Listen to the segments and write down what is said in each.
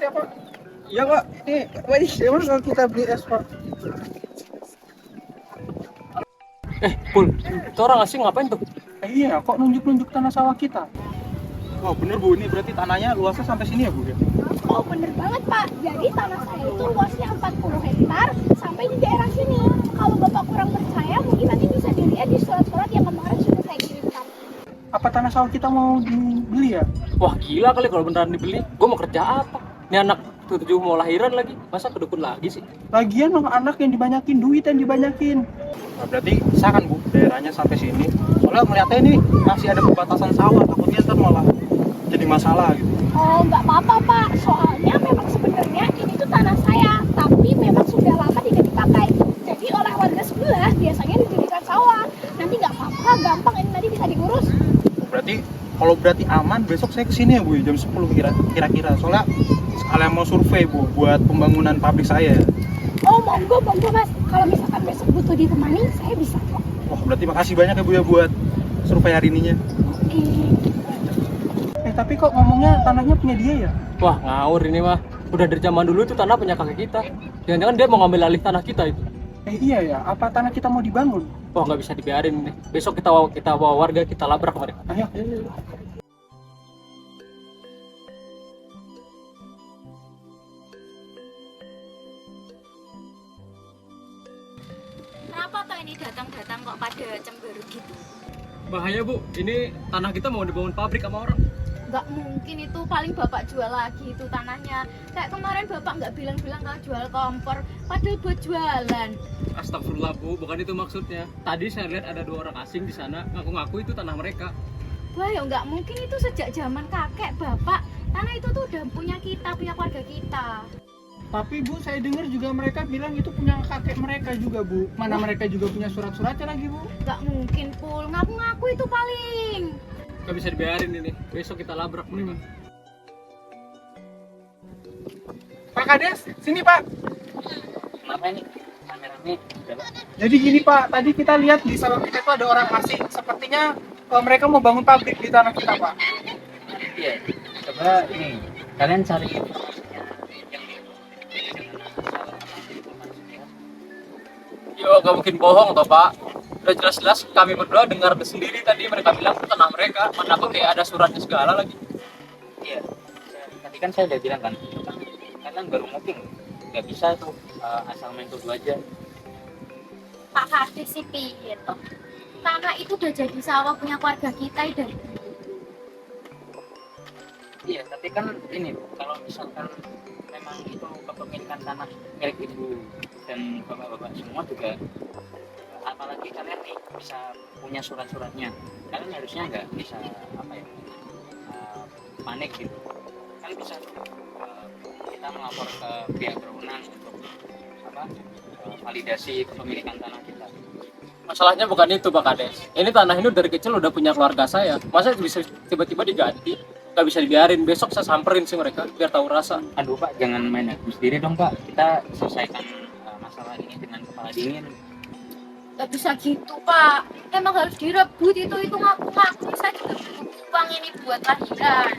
ya Pak. Iya Pak, ini wajib emang kalau kita beli es Pak. Pul, itu orang asing ngapain tuh? Iya, kok nunjuk-nunjuk tanah sawah kita? Wah bener Bu, ini berarti tanahnya luasnya sampai sini ya Bu ya? Oh bener banget Pak, jadi tanah saya itu luasnya 40 hektar sampai di daerah sini. Kalau Bapak kurang percaya mungkin nanti bisa dilihat di surat-surat yang kemarin sudah saya kirimkan. Apa tanah sawah kita mau dibeli ya? Wah gila kali kalau beneran dibeli. Gue mau kerja apa? Ini anak tujuh mau lahiran lagi, masa kedukun lagi sih? Lagian anak yang dibanyakin, duit yang dibanyakin. Nah, berarti bisa kan Bu, daerahnya sampai sini. Soalnya melihatnya ini masih ada pembatasan sawah, takutnya ntar malah jadi masalah gitu. Oh nggak apa-apa Pak, soalnya memang sebenarnya ini tuh tanah saya, tapi memang sudah lama tidak dipakai. Jadi oleh warga sebelah biasanya dijadikan sawah. Nanti nggak apa-apa, gampang ini nanti bisa diurus. Berarti aman, besok saya kesini ya Bu, jam 10 kira-kira. Soalnya sekalian mau survei Bu, buat pembangunan pabrik saya. Oh monggo Mas, kalau misalkan besok butuh ditemani, saya bisa kok. Wah berarti makasih banyak ya Bu ya buat survei hari ininya. Oke. Tapi kok ngomongnya tanahnya punya dia ya? Wah ngawur ini mah. Udah dari zaman dulu itu tanah punya kakek kita. Jangan-jangan dia mau ngambil alih tanah kita itu. Iya ya, apa tanah kita mau dibangun? Wah nggak bisa dibiarin nih. Besok kita bawa warga, kita labrak mereka. Ayo. Kenapa toh ini datang-datang kok pada cemberut gitu? Bahaya Bu, ini tanah kita mau dibangun pabrik sama orang. Nggak mungkin itu, paling bapak jual lagi itu tanahnya. Kayak kemarin bapak nggak bilang-bilang kalau jual kompor, padahal buat jualan. Astagfirullah Bu, bukan itu maksudnya. Tadi saya lihat ada 2 orang asing di sana ngaku-ngaku itu tanah mereka. Wah ya nggak mungkin, itu sejak zaman kakek bapak. Tanah itu tuh udah punya kita, punya keluarga kita. Tapi Bu, saya dengar juga mereka bilang itu punya kakek mereka juga Bu. Mana mereka juga punya surat-suratnya lagi Bu. Nggak mungkin Pul, ngaku-ngaku itu paling. Gak bisa dibiarin ini. Besok kita labrak nih Bang. Pak Kades, sini Pak. Kenapa ini? Rame-rame. Jadi gini Pak, tadi kita lihat di sawah kita itu ada orang asing. Sepertinya mereka mau bangun pabrik di tanah kita Pak. Iya, coba ini kalian cari informasinya yang Yo, gak mungkin bohong toh Pak. Udah jelas-jelas kami berdua dengar sendiri tadi mereka bilang itu tanah mereka. Mana pakai ada suratnya segala lagi. iya. Tadi kan saya udah bilang kan, kalian baru nguping, nggak bisa tuh asal main tuduh aja. Pak Kades sih piye toh? Tanah itu udah jadi sawah punya keluarga kita dari dulu. Iya, tapi kan ini kalau misalkan memang itu kepemilikan tanah milik ibu dan bapak-bapak semua juga, apalagi kalian nih bisa punya surat-suratnya, kalian harusnya nggak bisa apa ya panik gitu. Kan bisa kita melapor ke pihak berwenang untuk apa validasi kepemilikan tanah kita. Masalahnya bukan itu Pak Kades. Ini tanah ini dari kecil udah punya keluarga saya. Masa bisa tiba-tiba diganti? Gak bisa dibiarin. Besok saya samperin sih mereka biar tahu rasa. Aduh Pak, jangan main hakim sendiri dong Pak. Kita selesaikan masalah ini dengan kepala dingin. Gak bisa gitu Pak, emang harus direbut itu ngaku-ngaku. Saya juga butuh uang ini buat lahiran.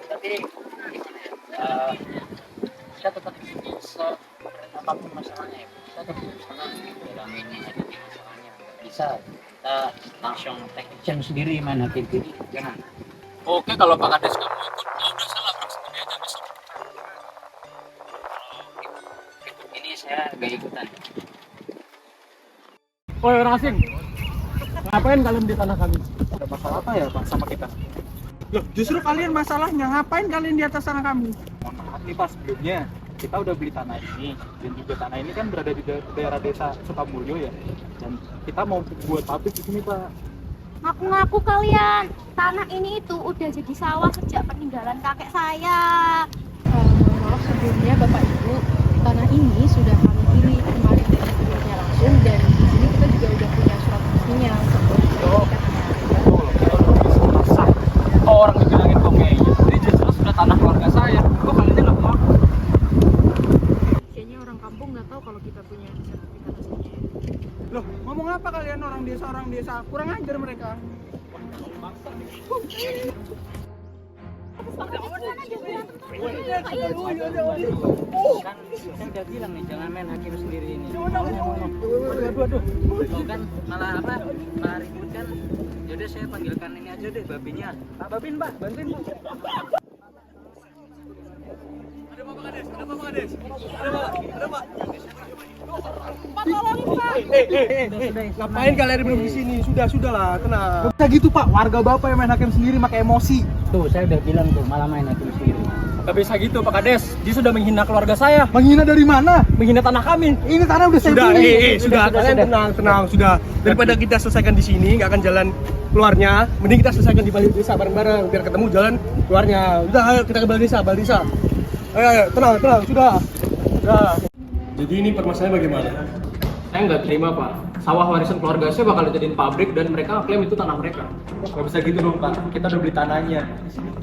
Tapi gimana ya? Kita tetap bisa apapun masalahnya ya. Kita tetap bisa dalam ini masalahnya. Nggak bisa kita langsung take action sendiri main hakim sendiri. Jangan. Oke, kalau Pak Kades nggak mau ikut, ya udah saya labrak sendiri aja besok. Kalau ini saya gak ikutan. Woi orang asing, ngapain kalian di tanah kami? Ada masalah apa ya Pak sama kita? Loh, justru kalian masalahnya, ngapain kalian di atas tanah kami? Mohon maaf nih Pak, sebelumnya kita udah beli tanah ini, dan juga tanah ini kan berada di daerah desa Sukamulyo ya, dan kita mau buat pabrik di sini Pak. Ngaku-ngaku kalian, tanah ini itu udah jadi sawah sejak peninggalan kakek saya. Maaf sebelumnya Bapak Ibu, tanah ini sudah kami pilih kemarin dari sebelumnya langsung, dan di sini kita juga udah punya surat resminya untuk Oh, orang dibilangin pengenya. Jadi jelas sudah tanah keluarga saya. Kok kalian nggak mau? kayaknya orang kampung nggak tahu kalau kita punya sertifikat aslinya. Loh, ngomong apa kalian orang desa? Kurang ajar mereka. Kan saya udah bilang nih jangan main hakim sendiri ini. Kan malah apa? Malah ribut kan. Yaudah saya panggilkan ini aja deh babinya. Pak Babin, Pak, bantuin Pak. Ngapain kalian belum di sini? Sudah lah, tenang. Bisa gitu Pak, warga Bapak yang main hakim sendiri pakai emosi. Tuh, saya udah bilang tuh malah main hakim sendiri. Gak bisa gitu Pak Kades, dia sudah menghina keluarga saya, Menghina dari mana? menghina tanah kami. Ini tanah udah saya Sudah, beli. sudah. Kalian tenang, sudah. Daripada kita selesaikan di sini, nggak akan jalan keluarnya. Mending kita selesaikan di balai desa bareng-bareng, biar ketemu jalan keluarnya. Udah, ayo kita ke balai desa. Ayo, tenang, sudah. Jadi ini permasalahannya bagaimana? Saya nggak terima Pak, sawah warisan keluarga saya bakal dijadiin pabrik dan mereka klaim itu tanah mereka. Gak bisa gitu dong Pak, kita udah beli tanahnya.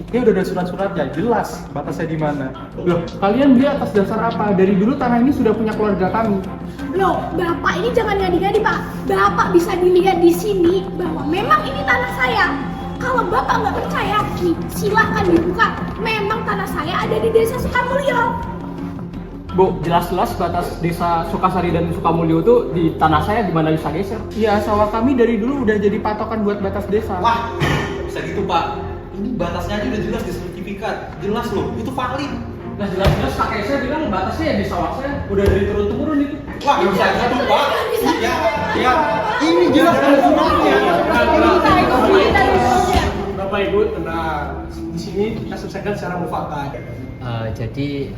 Ini udah ada surat-suratnya, jelas batasnya di mana. Loh, kalian beli atas dasar apa? Dari dulu tanah ini sudah punya keluarga kami. Loh, Bapak ini jangan ngadi-ngadi, Pak. Bapak bisa dilihat di sini bahwa memang ini tanah saya. Kalau Bapak nggak percaya, nih silakan dibuka. Memang tanah saya ada di Desa Sukamulyo. Bu, jelas-jelas batas desa Sukasari dan Sukamulyo itu di tanah saya di mana bisa geser. Iya, sawah kami dari dulu udah jadi patokan buat batas desa. Wah, bisa gitu Pak. Ini batasnya aja udah jelas di sertifikat. Jelas loh, itu valid. Nah jelas-jelas kakek saya bilang batasnya ya di sawah saya udah dari turun-temurun itu. Wah, nggak bisa gitu Pak. Ya, Ini jelas ada suratnya. Bapak Ibu, tenang. Di sini kita selesaikan secara mufakat. Jadi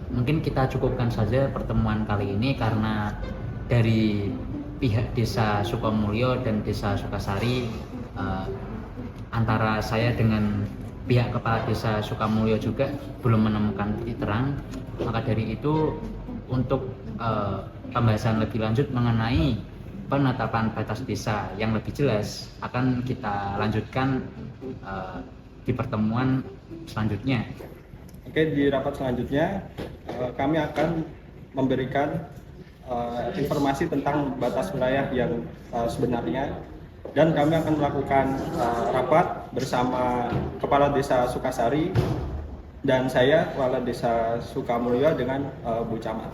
mungkin kita cukupkan saja pertemuan kali ini karena dari pihak Desa Sukamulyo dan Desa Sukasari antara saya dengan pihak Kepala Desa Sukamulyo juga belum menemukan titik terang. Maka dari itu untuk pembahasan lebih lanjut mengenai penetapan batas desa yang lebih jelas akan kita lanjutkan di pertemuan selanjutnya. Oke, di rapat selanjutnya kami akan memberikan informasi tentang batas wilayah yang sebenarnya, dan kami akan melakukan rapat bersama Kepala Desa Sukasari dan saya Kepala Desa Sukamulyo dengan Bu Camat.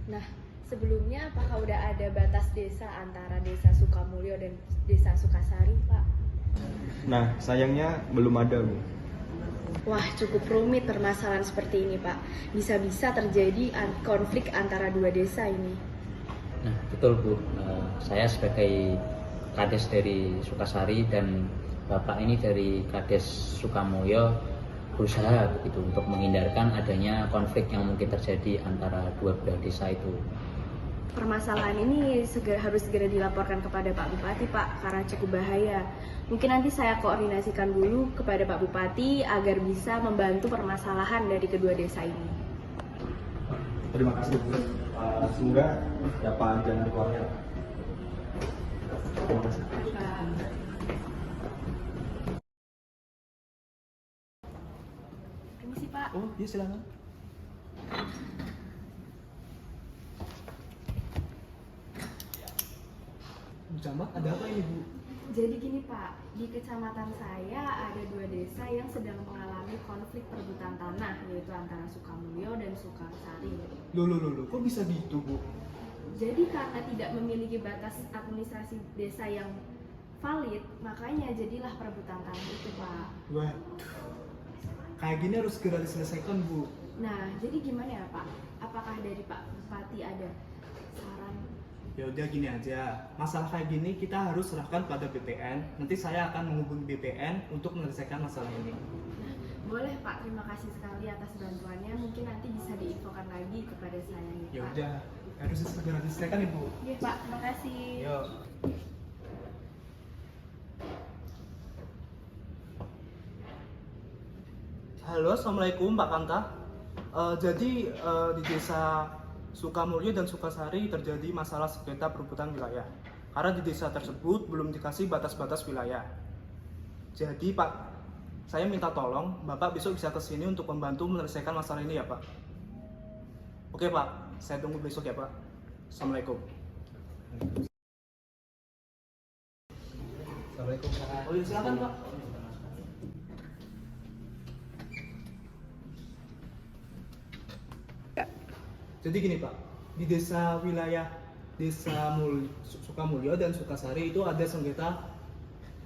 Nah, sebelumnya apakah udah ada batas desa antara Desa Sukamulyo dan Desa Sukasari, Pak? Nah, sayangnya belum ada, Bu. Wah, cukup rumit permasalahan seperti ini, Pak. Bisa-bisa terjadi konflik antara dua desa ini. Nah, betul Bu. Saya sebagai Kades dari Sukasari dan Bapak ini dari Kades Sukamulyo berusaha begitu untuk menghindarkan adanya konflik yang mungkin terjadi antara dua belah desa itu. Permasalahan ini harus segera dilaporkan kepada Pak Bupati, Pak, karena cukup bahaya. Mungkin nanti saya koordinasikan dulu kepada Pak Bupati agar bisa membantu permasalahan dari kedua desa ini. Terima kasih, Bu. Semoga dapat jalan keluarnya. Terima kasih. Permisi, Pak. Oh, iya silakan. Bu Camat, ada apa ini, Bu? Jadi gini Pak, di kecamatan saya ada dua desa yang sedang mengalami konflik perebutan tanah, yaitu antara Sukamulyo dan Sukasari. Loh, kok bisa gitu, Bu? Jadi karena tidak memiliki batas administrasi desa yang valid, makanya jadilah perebutan tanah itu, Pak. Waduh, kayak gini harus segera diselesaikan, Bu. Nah, jadi gimana ya Pak? Apakah dari Pak Bupati ada saran? Ya udah gini aja, masalah kayak gini kita harus serahkan pada BPN. Nanti saya akan menghubungi BPN untuk menyelesaikan masalah ini. Nah, boleh Pak, terima kasih sekali atas bantuannya. Mungkin nanti bisa diinfokan lagi kepada saya ya Ya Pak. udah, harus segera diselesaikan, Ibu. Iya Pak, terima kasih. Yuk. Halo, assalamualaikum Pak Kanta. Jadi di desa Sukamulyo dan Sukasari terjadi masalah sengketa perebutan wilayah. Karena di desa tersebut belum dikasih batas-batas wilayah. Jadi Pak, saya minta tolong Bapak besok bisa ke sini untuk membantu menyelesaikan masalah ini ya Pak. Oke Pak, saya tunggu besok ya Pak. Assalamualaikum. Assalamualaikum. Oh iya, silakan Pak. Jadi gini Pak, di desa Sukamulyo dan Sukasari itu ada sengketa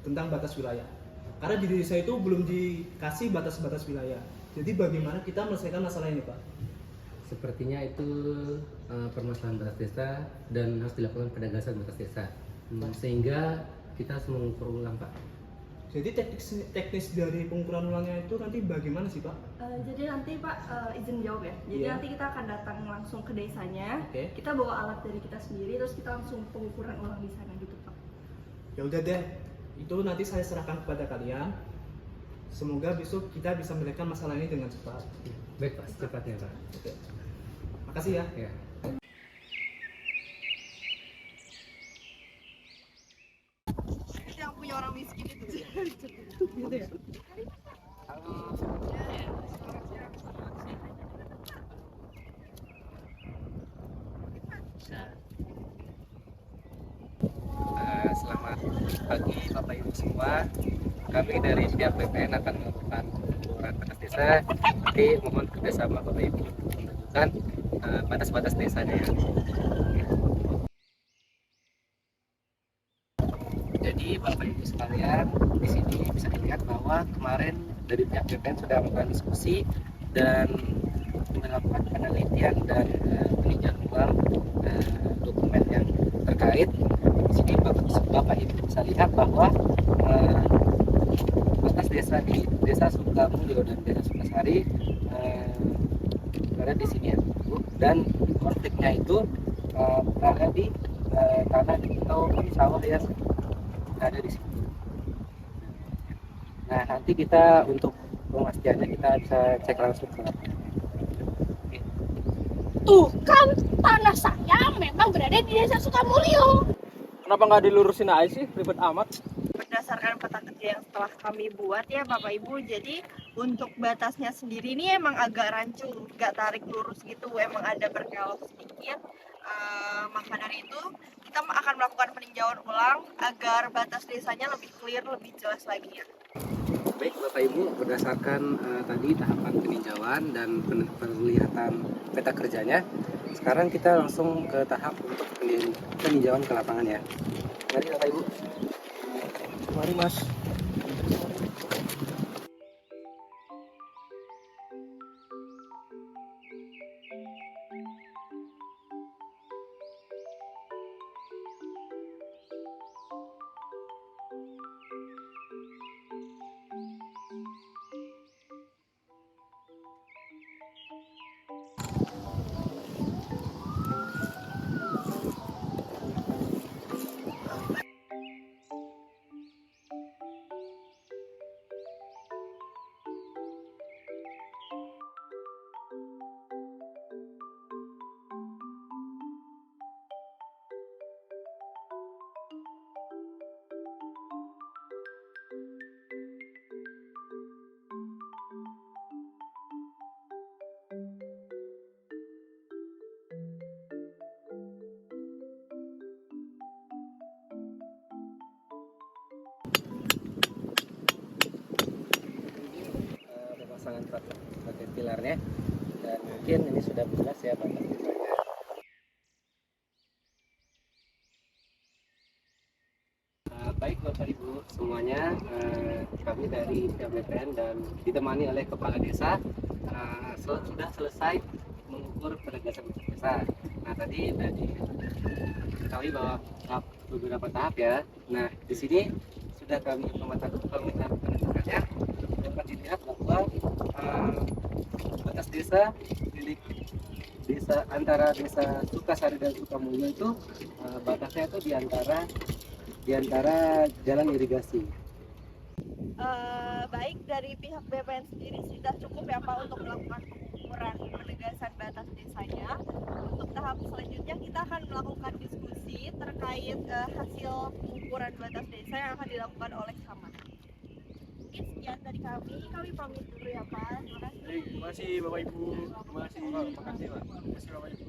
tentang batas wilayah. Karena di desa itu belum dikasih batas-batas wilayah. Jadi bagaimana kita menyelesaikan masalah ini Pak? Sepertinya itu permasalahan batas desa dan harus dilakukan penegasan batas desa. Sehingga kita harus mengukur ulang Pak. Jadi teknis dari pengukuran ulangnya itu nanti bagaimana sih Pak? Jadi nanti Pak izin jawab ya. Jadi Iya. nanti kita akan datang langsung ke desanya. Oke. Kita bawa alat dari kita sendiri, terus kita langsung pengukuran ulang di sana gitu Pak. Ya udah deh, itu nanti saya serahkan kepada kalian. Semoga besok kita bisa menyelesaikan masalah ini dengan cepat. Baik Pak, secepatnya Pak. Oke. Makasih ya. Ya. Yang punya orang miskin itu. Gitu ya. Selamat pagi Bapak Ibu semua. Kami dari pihak BPN akan melakukan pengukuran batas desa. Jadi mohon kerjasama Bapak Ibu untuk menentukan batas-batas desanya ya. Jadi Bapak Ibu sekalian, di sini bisa dilihat bahwa kemarin dari pihak BPN sudah melakukan diskusi dan melakukan penelitian dan peninjauan ulang dokumen yang terkait. Di sini Bapak Ibu bisa lihat bahwa batas desa di Desa Sukamulyo dan Desa Sukasari berada di sini ya, Bu. Dan konfliknya itu berada di tanah atau sawah yang ada di sini. Nah, nanti kita untuk pemastiannya kita bisa cek langsung ke lapangan. Tuh kan, tanah saya memang berada di desa Sukamulyo. Kenapa nggak dilurusin aja sih, ribet amat? Berdasarkan peta kerja yang setelah kami buat ya Bapak Ibu, jadi untuk batasnya sendiri ini emang agak rancu, nggak tarik lurus gitu, emang ada berkelok sedikit. Maka dari itu kita akan melakukan peninjauan ulang agar batas desanya lebih clear, lebih jelas lagi ya. Baik Bapak Ibu, berdasarkan tadi tahapan peninjauan dan penglihatan peta kerjanya, sekarang kita langsung ke tahap untuk peninjauan ke lapangan ya. Mari Bapak Ibu. Mari Mas. Pemasangan pakai pilarnya, dan mungkin ini sudah jelas ya batas desanya. Baik Bapak Ibu semuanya, kami dari pihak BPN dan ditemani oleh Kepala Desa sudah selesai mengukur penegasan batas desa. Nah tadi diketahui bahwa beberapa tahap ya. Nah di sini sudah kami pemetaan penetapannya, dapat dilihat bahwa batas desa milik desa antara Desa Sukasari dan Sukamulyo itu batasnya itu di antara jalan irigasi. baik dari pihak BPN sendiri sudah cukup ya Pak untuk melakukan pengukuran penegasan batas desanya. Untuk tahap selanjutnya kita akan melakukan diskusi terkait hasil pengukuran batas desa yang akan dilakukan oleh Camat. Mungkin sekian dari kami pamit dulu ya Pak. Terima kasih. Terima kasih Bapak Ibu. Terima kasih. Terima kasih Bapak Ibu.